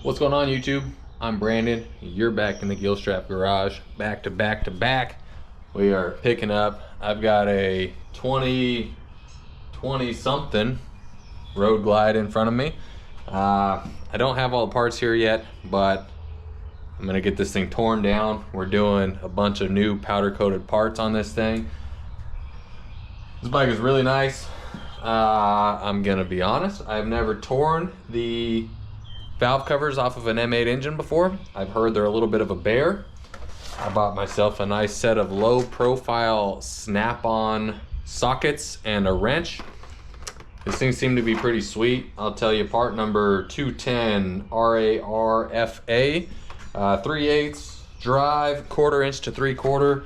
What's going on, YouTube? I'm Brandon. You're back in the Gilstrap garage, back to back. We are picking up. I've got a 2020 something Road Glide in front of me. I don't have all the parts here yet, but I'm gonna get this thing torn down. We're doing a bunch of new powder coated parts on this thing. This bike is really nice. I'm gonna be honest, I've never torn the valve covers off of an M8 engine before. I've heard they're a little bit of a bear. I bought myself a nice set of low profile snap-on sockets and a wrench. These things seem to be pretty sweet. I'll tell you, part number 210 RARFA, 3/8 drive, 1/4 inch to 3/4.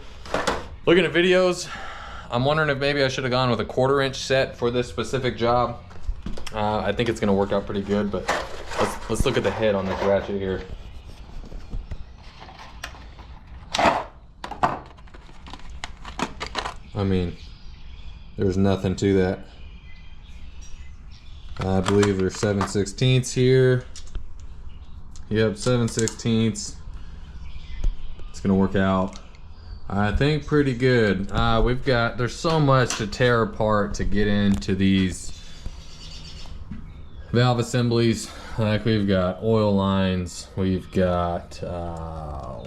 Looking at videos, I'm wondering if maybe I should have gone with a 1/4 inch set for this specific job. I think it's gonna work out pretty good, but let's look at the head on this ratchet here. I mean, there's nothing to that. I believe there's 7/16 here. Yep, 7/16. It's gonna work out, I think, pretty good. There's so much to tear apart to get into these valve assemblies. Like, we've got oil lines, we've got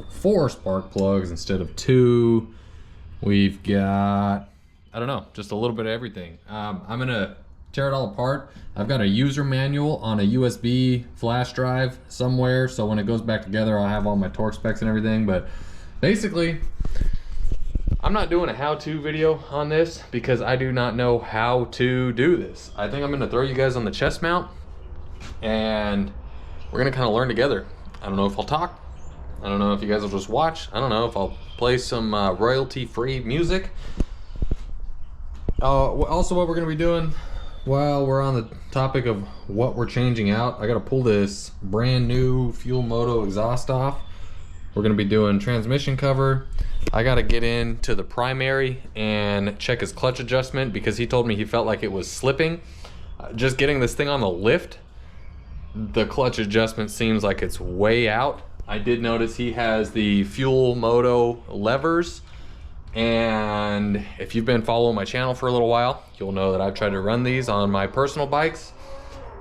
4 spark plugs instead of 2. We've got, I don't know, just a little bit of everything. I'm gonna tear it all apart. I've got a user manual on a USB flash drive somewhere, so when it goes back together, I'll have all my torque specs and everything. But basically, I'm not doing a how-to video on this because I do not know how to do this. I think I'm gonna throw you guys on the chest mount and we're gonna kind of learn together. I don't know if I'll talk. I don't know if you guys will just watch. I don't know if I'll play some royalty-free music. Also, what we're gonna be doing while we're on the topic of what we're changing out, I gotta pull this brand new Fuel Moto exhaust off. We're gonna be doing transmission cover. I gotta get into the primary and check his clutch adjustment because he told me he felt like it was slipping. Just getting this thing on the lift, the clutch adjustment seems like it's way out. I did notice he has the Fuel Moto levers, and if you've been following my channel for a little while, you'll know that I've tried to run these on my personal bikes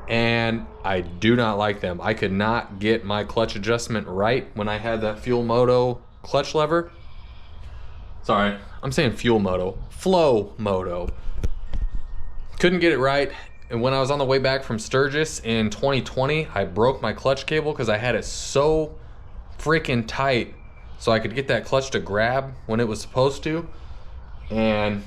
and I do not like them. I could not get my clutch adjustment right when I had that Fuel Moto clutch lever. Sorry, I'm saying Fuel Moto, Flow Moto. Couldn't get it right. And when I was on the way back from Sturgis in 2020, I broke my clutch cable because I had it so freaking tight so I could get that clutch to grab when it was supposed to, and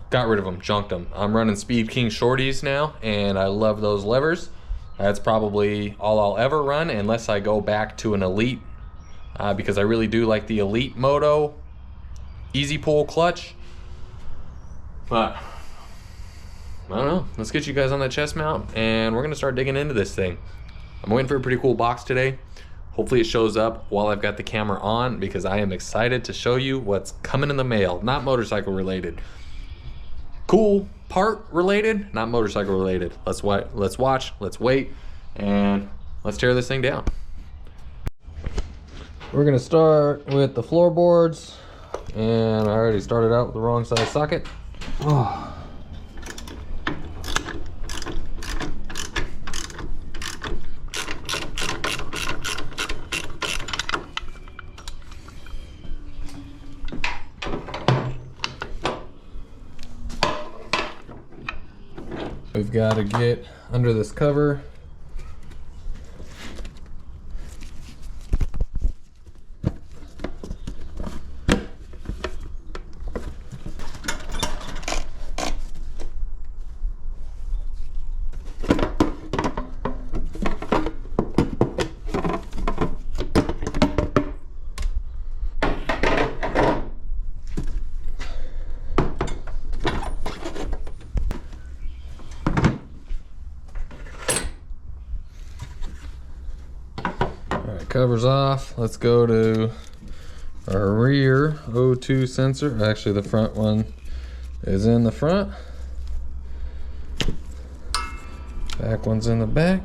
got rid of them, junked them. I'm running Speed King shorties now, and I love those levers. That's probably all I'll ever run unless I go back to an Elite, because I really do like the Elite Moto easy pull clutch. But I don't know, let's get you guys on that chest mount and we're gonna start digging into this thing. I'm waiting for a pretty cool box today. Hopefully it shows up while I've got the camera on because I am excited to show you what's coming in the mail. Not motorcycle related. Cool part related, not motorcycle related. Let's watch, let's wait, and let's tear this thing down. We're gonna start with the floorboards, and I already started out with the wrong size socket. Oh. We've got to get under this cover. Covers off. Let's go to our rear O2 sensor. Actually, the front one is in the front. Back one's in the back.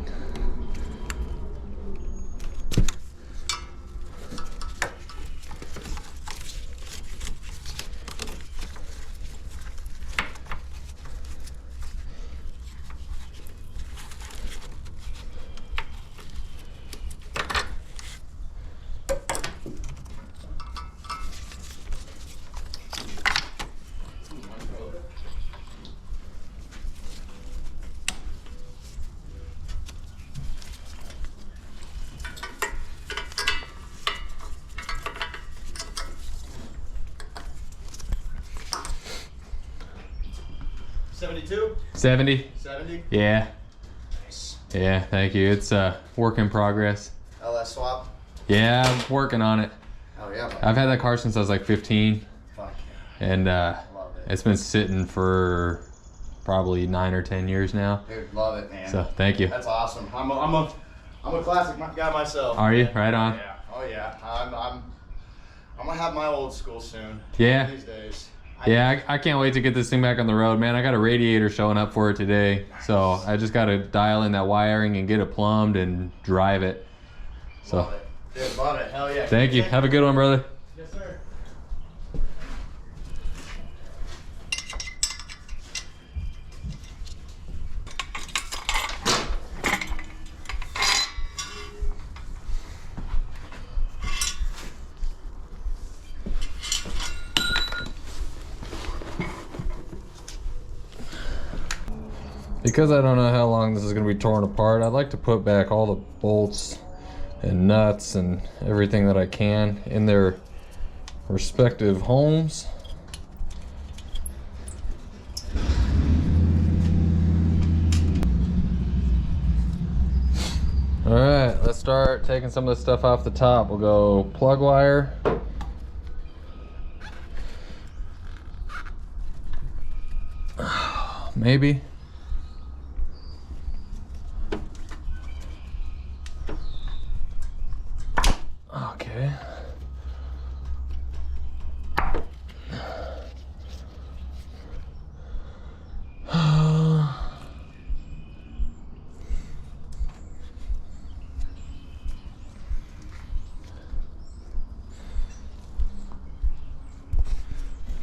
72? 70. 70? Yeah. Nice. Yeah, thank you. It's a work in progress. LS swap? Yeah, I'm working on it. Oh yeah. I've had that car since I was like 15. Fuck And Love it. it's been sitting for probably 9 or 10 years now. Dude, love it, man. So thank you. That's awesome. I'm a classic guy myself. Are you? Right on. Yeah. Oh yeah. I'm gonna have my old school soon. Yeah. These days. Yeah, I can't wait to get this thing back on the road, man. I got a radiator showing up for it today. So I just got to dial in that wiring and get it plumbed and drive it. So Love it. Dude, love it. Hell yeah. thank you. Have a good one, brother. Yes, sir. Because I don't know how long this is going to be torn apart, I'd like to put back all the bolts and nuts and everything that I can in their respective homes. Alright, let's start taking some of the stuff off the top. We'll go plug wire. Maybe. Okay.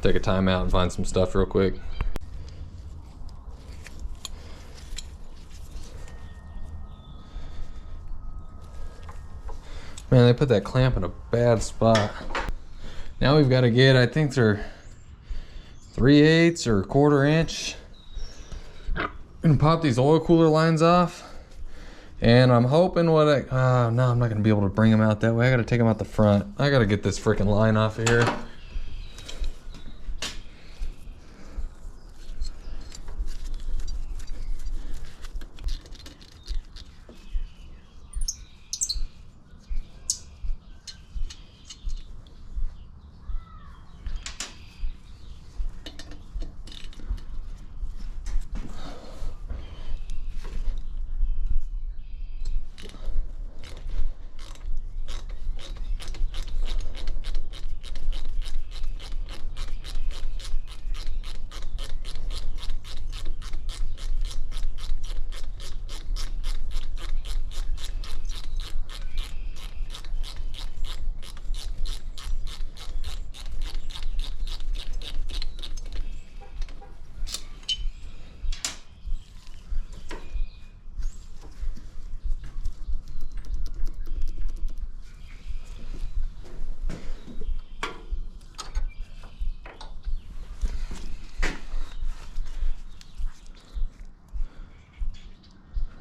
Take a time out and find some stuff real quick. Man, they put that clamp in a bad spot. Now we've got to get, I think they're 3/8 or 1/4 inch. And pop these oil cooler lines off. And I'm hoping no, I'm not gonna be able to bring them out that way. I gotta take them out the front. I gotta get this freaking line off of here.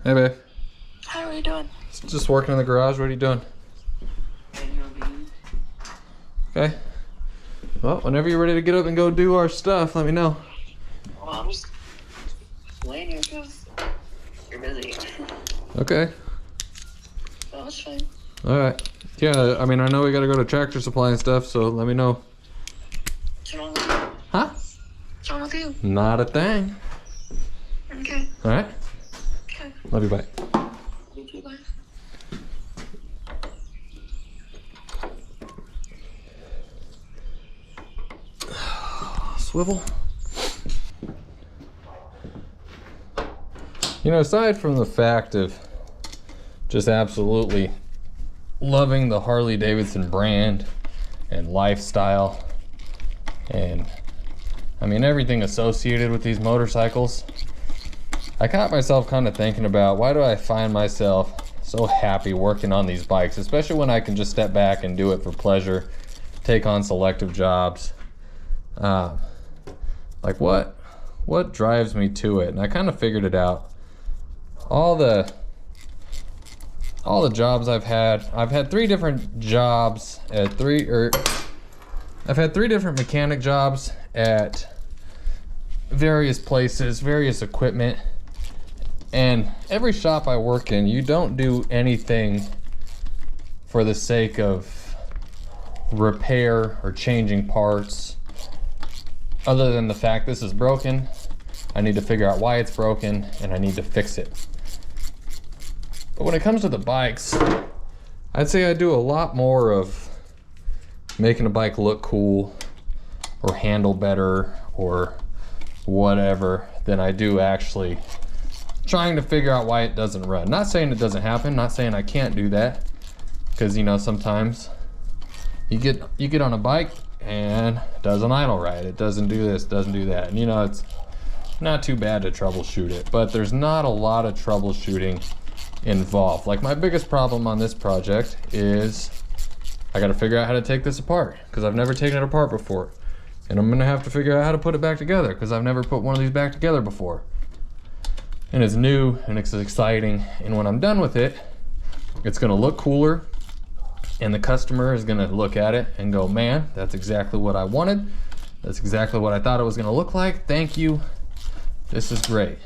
Hey, babe. How are you doing? Just working in the garage. What are you doing? Okay. Well, whenever you're ready to get up and go do our stuff, let me know. Well, I'm just laying here because you're busy. Okay. Well, that's fine. All right. Yeah, I mean, I know we gotta go to Tractor Supply and stuff, so let me know. What's wrong with you? Huh? What's wrong with you? Not a thing. Okay. All right. Okay. Love you. Bye. You too, bye. Swivel. You know, aside from the fact of just absolutely loving the Harley Davidson brand and lifestyle and I mean everything associated with these motorcycles, I caught myself kind of thinking about why do I find myself so happy working on these bikes, especially when I can just step back and do it for pleasure, take on selective jobs. Like what drives me to it? And I kind of figured it out. All the jobs I've had 3 different jobs at I've had 3 different mechanic jobs at various places, various equipment. And every shop I work in, you don't do anything for the sake of repair or changing parts, other than the fact this is broken. I need to figure out why it's broken and I need to fix it. But when it comes to the bikes, I'd say I do a lot more of making a bike look cool or handle better or whatever than I do actually trying to figure out why it doesn't run. Not saying it doesn't happen, not saying I can't do that, because you know, sometimes you get on a bike and it doesn't idle right, it doesn't do this, doesn't do that, and you know, it's not too bad to troubleshoot it, but there's not a lot of troubleshooting involved. Like my biggest problem on this project is I got to figure out how to take this apart, because I've never taken it apart before, and I'm gonna have to figure out how to put it back together, because I've never put one of these back together before. And it's new and it's exciting, and when I'm done with it, it's gonna look cooler, and the customer is gonna look at it and go, man, that's exactly what I wanted, that's exactly what I thought it was gonna look like, thank you, this is great.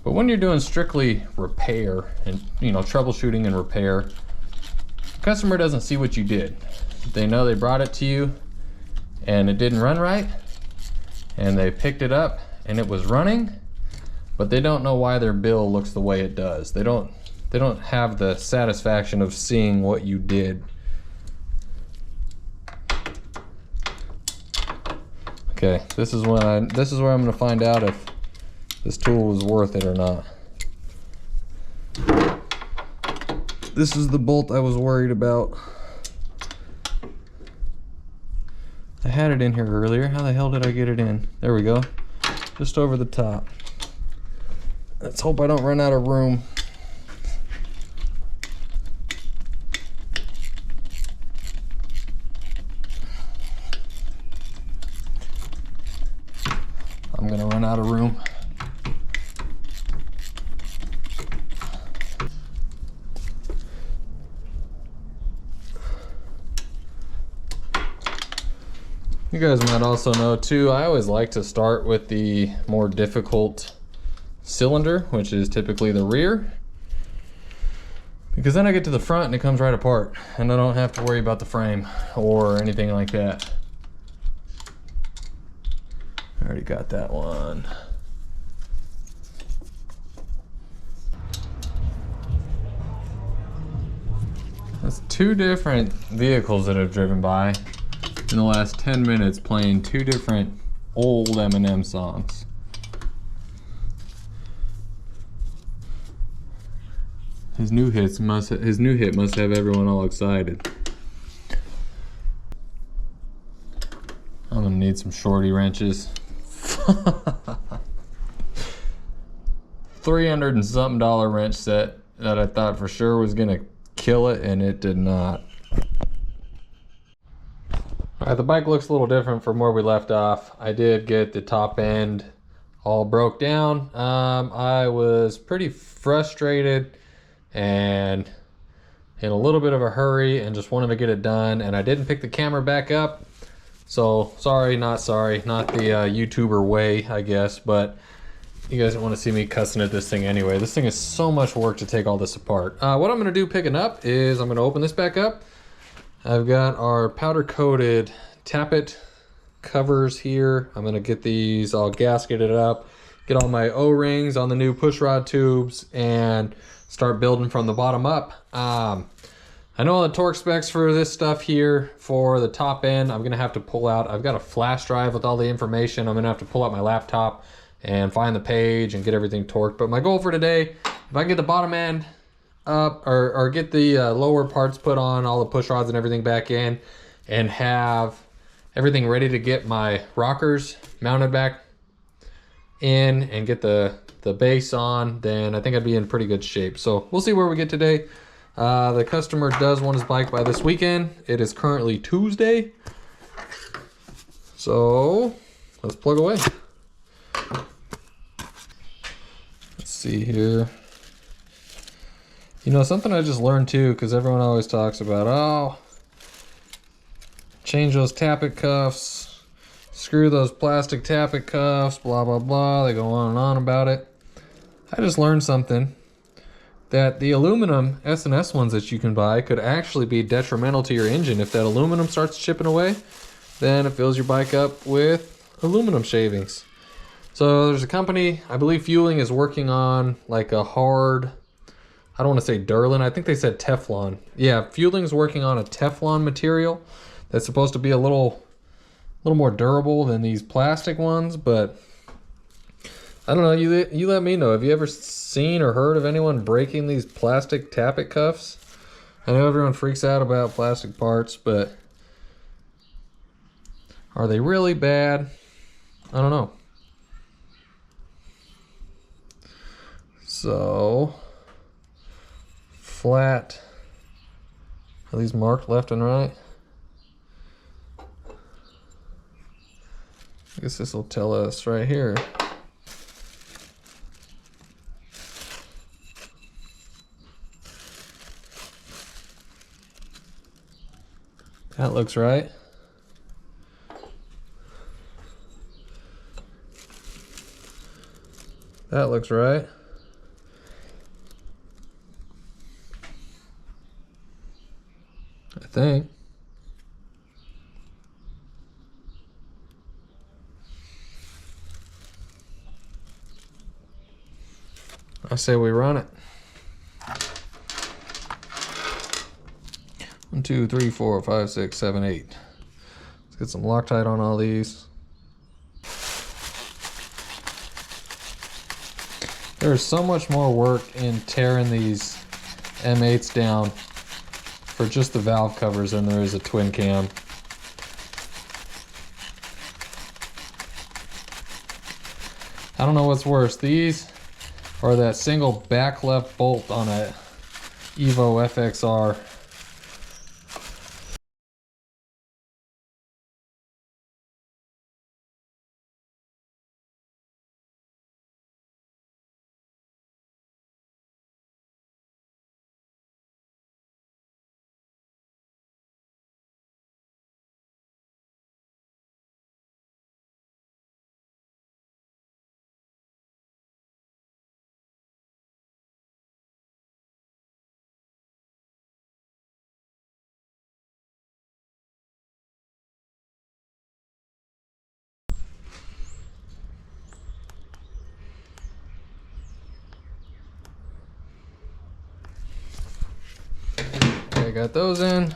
But when you're doing strictly repair and, you know, troubleshooting and repair, the customer doesn't see what you did. They know they brought it to you and it didn't run right, and they picked it up and it was running, but they don't know why their bill looks the way it does. They don't have the satisfaction of seeing what you did. Okay, this is where I'm gonna find out if this tool was worth it or not. This is the bolt I was worried about. I had it in here earlier. How the hell did I get it in? There we go. Just over the top. Let's hope I don't run out of room. I'm gonna run out of room. You guys might also know too, I always like to start with the more difficult cylinder, which is typically the rear, because then I get to the front and it comes right apart and I don't have to worry about the frame or anything like that. I already got that one. That's two different vehicles that I've driven by in the last 10 minutes, playing two different old Eminem songs. His new hit must have everyone all excited. I'm gonna need some shorty wrenches. $300 and something wrench set that I thought for sure was gonna kill it, and it did not. Alright, the bike looks a little different from where we left off. I did get the top end all broke down. I was pretty frustrated and in a little bit of a hurry and just wanted to get it done, and I didn't pick the camera back up. So sorry, not the YouTuber way, I guess, but you guys don't want to see me cussing at this thing anyway. This thing is so much work to take all this apart. What I'm going to do picking up is I'm going to open this back up. I've got our powder coated tappet covers here. I'm going to get these all gasketed up, get all my O-rings on the new push rod tubes, and start building from the bottom up. I know the torque specs for this stuff here for the top end, I'm gonna have to pull out, I've got a flash drive with all the information. I'm gonna have to pull out my laptop and find the page and get everything torqued. But my goal for today, if I can get the bottom end up, or get the lower parts put on, all the push rods and everything back in, and have everything ready to get my rockers mounted back in and get the base on, then I think I'd be in pretty good shape. So we'll see where we get today. The customer does want his bike by this weekend. It is currently Tuesday. So let's plug away. Let's see here. You know, something I just learned too, because everyone always talks about, oh, change those tappet cuffs, screw those plastic tappet cuffs, blah, blah, blah. They go on and on about it. I just learned something, that the aluminum S&S ones that you can buy could actually be detrimental to your engine. If that aluminum starts chipping away, then it fills your bike up with aluminum shavings. So there's a company, I believe Fueling is working on like a hard, I don't want to say Durlin, I think they said Teflon. Yeah, Fueling's working on a Teflon material that's supposed to be a little more durable than these plastic ones, but I don't know, you let me know. Have you ever seen or heard of anyone breaking these plastic tappet cuffs? I know everyone freaks out about plastic parts, but are they really bad? I don't know. So, flat. Are these marked left and right? I guess this will tell us right here. That looks right. That looks right. I think. I say we run it. 1, 2, 3, 4, 5, 6, 7, 8. Let's get some Loctite on all these. There's so much more work in tearing these M8s down for just the valve covers than there is a twin cam. I don't know what's worse, these or that single back left bolt on a Evo FXR. Okay, got those in.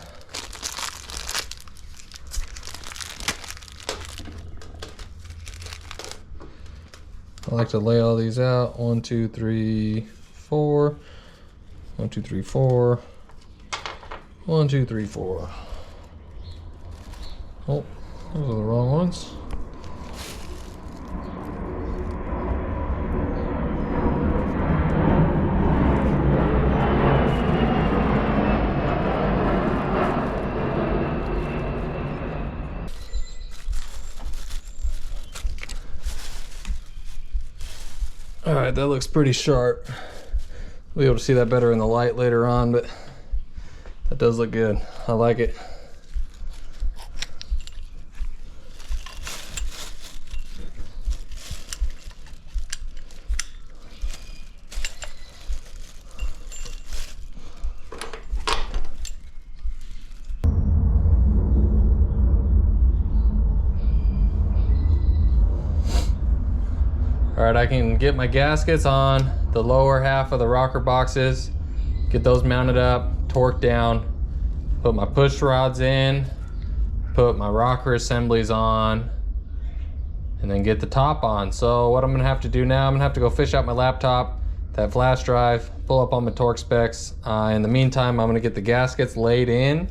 I like to lay all these out. 1, 2, 3, 4. 1, 2, 3, 4. 1, 2, 3, 4. Oh, those are the wrong ones. All right, that looks pretty sharp. We'll be able to see that better in the light later on, but that does look good. I like it. All right, I can get my gaskets on the lower half of the rocker boxes, get those mounted up, torqued down, put my push rods in, put my rocker assemblies on, and then get the top on. So what I'm gonna have to do now, I'm gonna have to go fish out my laptop, that flash drive, pull up all my torque specs. In the meantime, I'm gonna get the gaskets laid in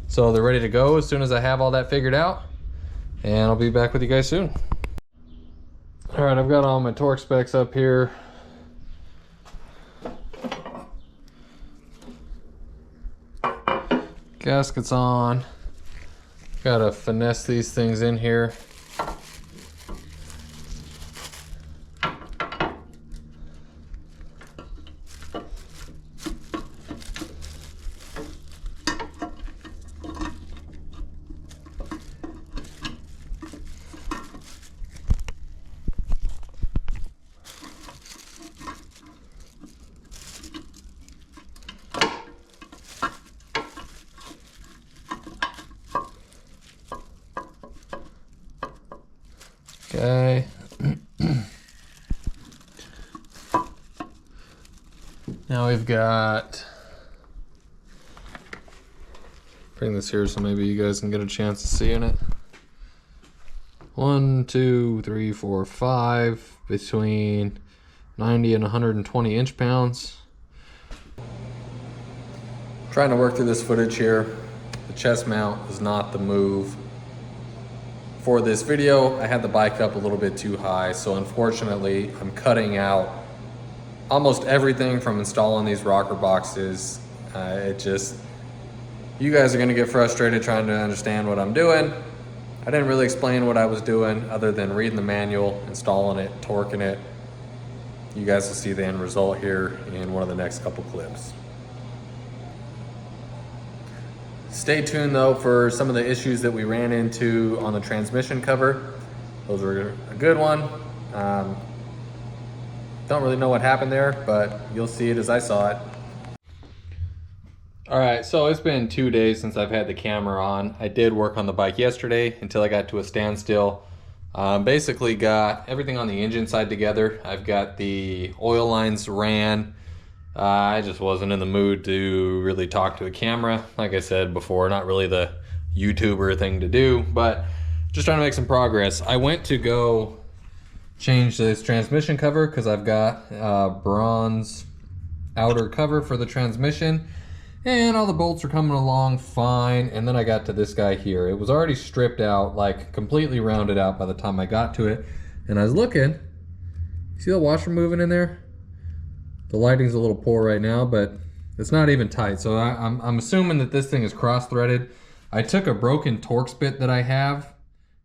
so they're ready to go as soon as I have all that figured out. And I'll be back with you guys soon. All right, I've got all my torque specs up here. Gaskets on. Gotta finesse these things in here. Okay. Now we've got, bring this here so maybe you guys can get a chance to see in it. 1, 2, 3, 4, 5 between 90 and 120 inch-pounds. Trying to work through this footage here. The chest mount is not the move. For this video, I had the bike up a little bit too high, so unfortunately, I'm cutting out almost everything from installing these rocker boxes. You guys are gonna get frustrated trying to understand what I'm doing. I didn't really explain what I was doing other than reading the manual, installing it, torquing it. You guys will see the end result here in one of the next couple clips. Stay tuned though for some of the issues that we ran into on the transmission cover. Those were a good one. Don't really know what happened there, but you'll see it as I saw it. All right, so it's been 2 days since I've had the camera on. I did work on the bike yesterday until I got to a standstill. Basically got everything on the engine side together. I've got the oil lines ran. I just wasn't in the mood to really talk to a camera. Like I said before, not really the YouTuber thing to do, but just trying to make some progress. I went to go change this transmission cover because I've got a bronze outer cover for the transmission, and all the bolts are coming along fine. And then I got to this guy here. It was already stripped out, like completely rounded out by the time I got to it. And I was looking, see the washer moving in there? The lighting's a little poor right now, but it's not even tight. So I'm assuming that this thing is cross-threaded. I took a broken Torx bit that I have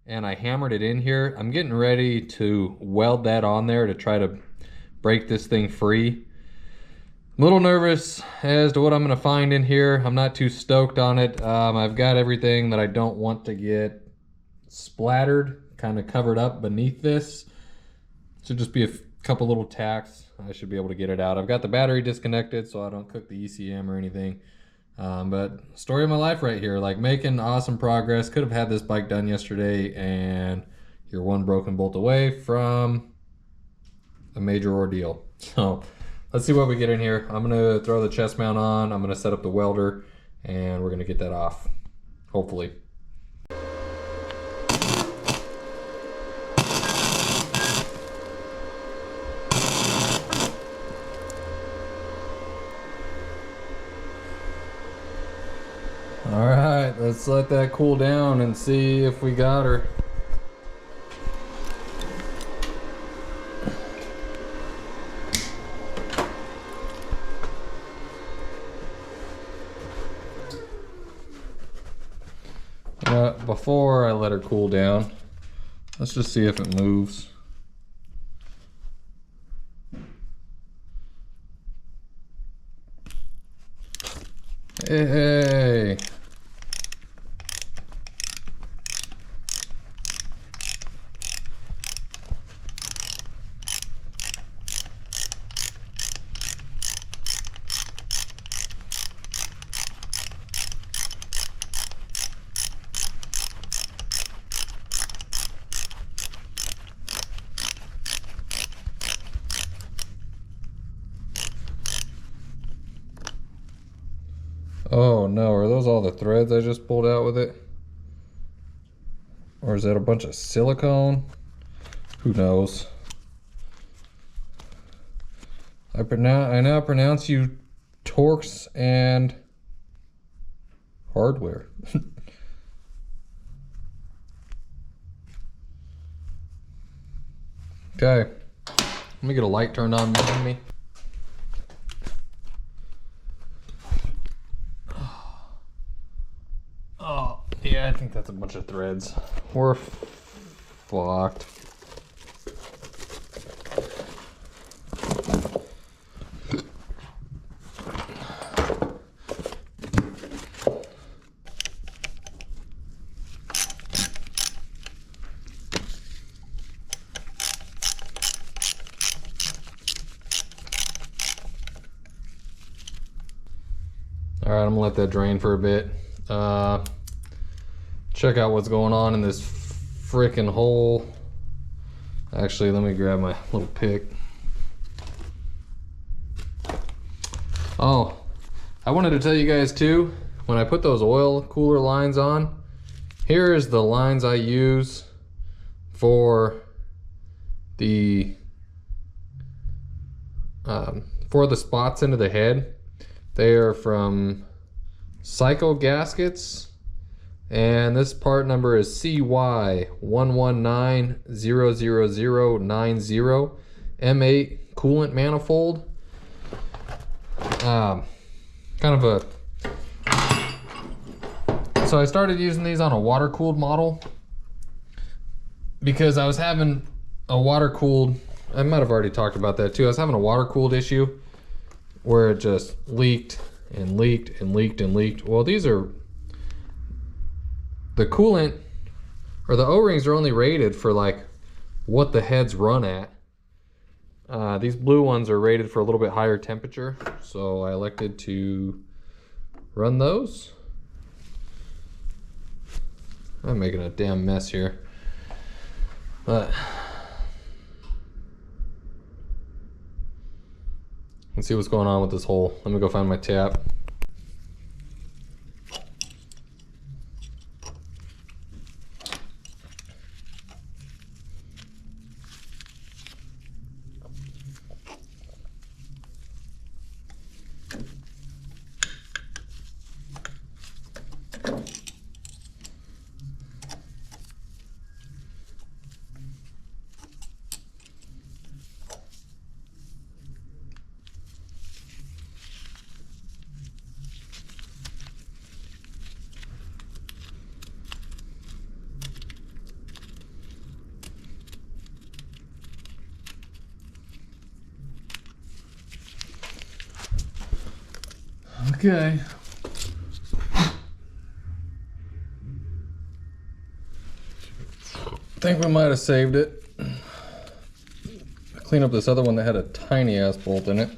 and I hammered it in here. I'm getting ready to weld that on there to try to break this thing free. I'm a little nervous as to what I'm gonna find in here. I'm not too stoked on it. I've got everything that I don't want to get splattered, kind of covered up beneath this. Should just be a couple little tacks. I should be able to get it out. I've got the battery disconnected so I don't cook the ECM or anything. But story of my life right here, like making awesome progress. Could have had this bike done yesterday and you're one broken bolt away from a major ordeal. So let's see what we get in here. I'm gonna throw the chest mount on. I'm gonna set up the welder and we're gonna get that off, hopefully. All right, let's let that cool down and see if we got her. Before I let her cool down, let's just see if it moves. Hey. Oh no, are those all the threads I just pulled out with it? Or is that a bunch of silicone? Who knows? I now pronounce you Torx and hardware. Okay, let me get a light turned on behind me. Oh, yeah, I think that's a bunch of threads. We're fucked. All right, I'm gonna let that drain for a bit. Check out what's going on in this frickin' hole. Actually, let me grab my little pick. Oh, I wanted to tell you guys too, when I put those oil cooler lines on, here's the lines I use for the spots into the head. They are from Psycho Gaskets, and this part number is CY1190090 M8 coolant manifold. So I started using these on a water cooled model because I was having a water cooled, I might have already talked about that too. I was having a water cooled issue where it just leaked and leaked and leaked and leaked. Well, these are, the coolant or the O-rings are only rated for like what the heads run at. These blue ones are rated for a little bit higher temperature, so I elected to run those. I'm making a damn mess here, but let's see what's going on with this hole. Let me go find my tap. Okay. I think we might have saved it. Clean up this other one that had a tiny ass bolt in it.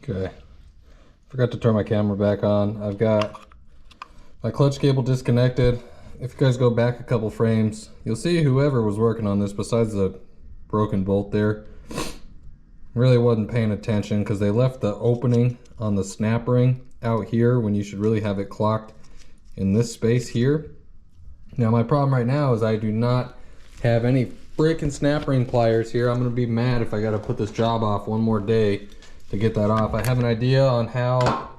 Okay. Forgot to turn my camera back on. I've got my clutch cable disconnected. If you guys go back a couple frames, you'll see whoever was working on this, besides the broken bolt there, really wasn't paying attention because they left the opening on the snap ring out here when you should really have it clocked in this space here. Now my problem right now is I do not have any freaking snap ring pliers here. I'm gonna be mad if I gotta put this job off one more day to get that off. I have an idea on how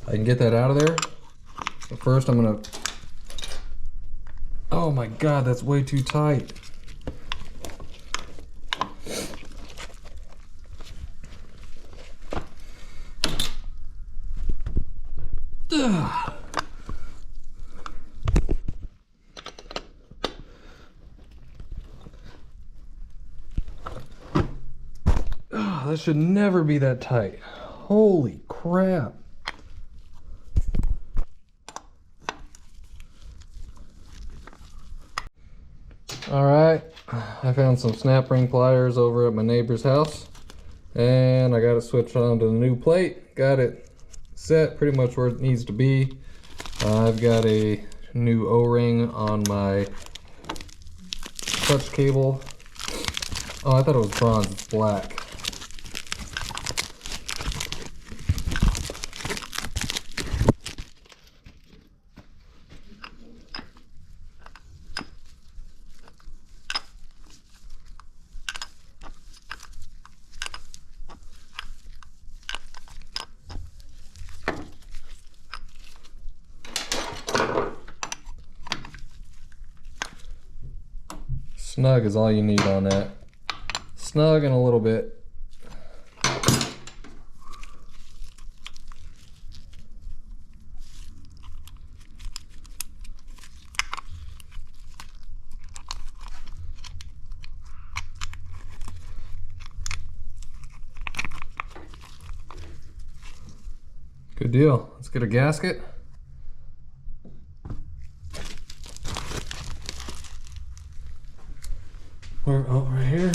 I can get that out of there. But first I'm gonna, oh my God, that's way too tight. That should never be that tight. Holy crap. All right, I found some snap ring pliers over at my neighbor's house, and I got it switched on to the new plate. Got it set pretty much where it needs to be. I've got a new O-ring on my clutch cable. Oh, I thought it was bronze, it's black. Snug is all you need on that. Snug and a little bit. Good deal. Let's get a gasket. Where, oh, right here.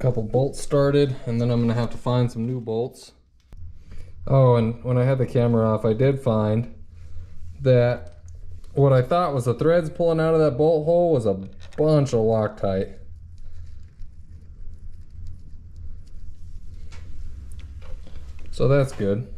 couple bolts started, and then I'm gonna have to find some new bolts. Oh, and when I had the camera off, I did find that what I thought was the threads pulling out of that bolt hole was a bunch of Loctite. So that's good.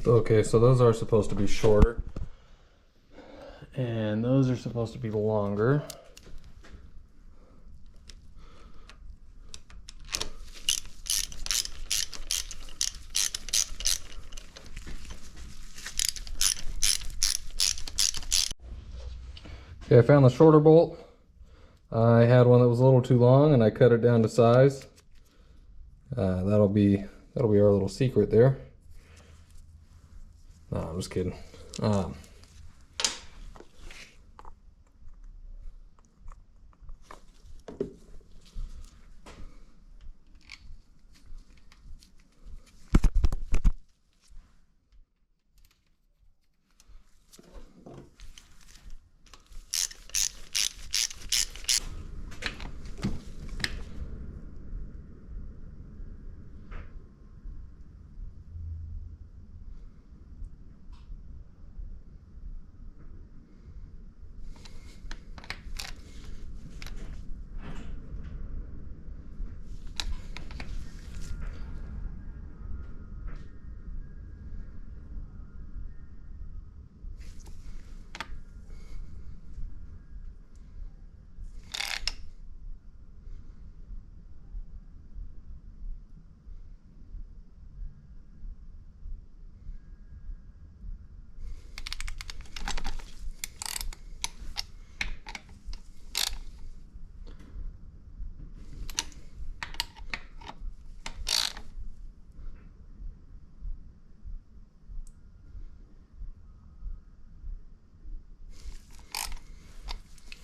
Okay, so those are supposed to be shorter, and those are supposed to be longer. Okay, I found the shorter bolt. I had one that was a little too long, and I cut it down to size. That'll be our little secret there. No, I'm just kidding.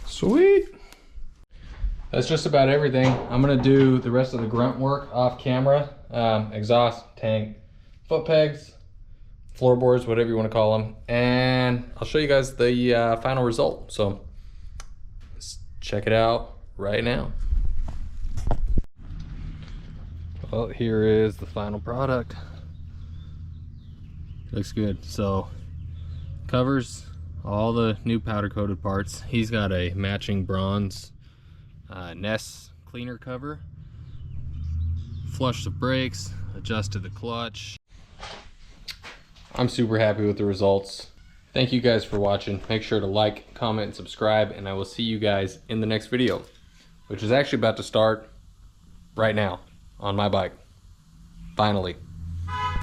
Sweet. That's just about everything. I'm gonna do the rest of the grunt work off camera. Exhaust, tank, foot pegs, floorboards, whatever you want to call them. And I'll show you guys the final result. So let's check it out right now. Well, here is the final product. Looks good. So covers all the new powder coated parts. He's got a matching bronze Ness cleaner cover. Flushed the brakes, adjusted the clutch. I'm super happy with the results. Thank you guys for watching. Make sure to like, comment, and subscribe, and I will see you guys in the next video, which is actually about to start right now on my bike. Finally.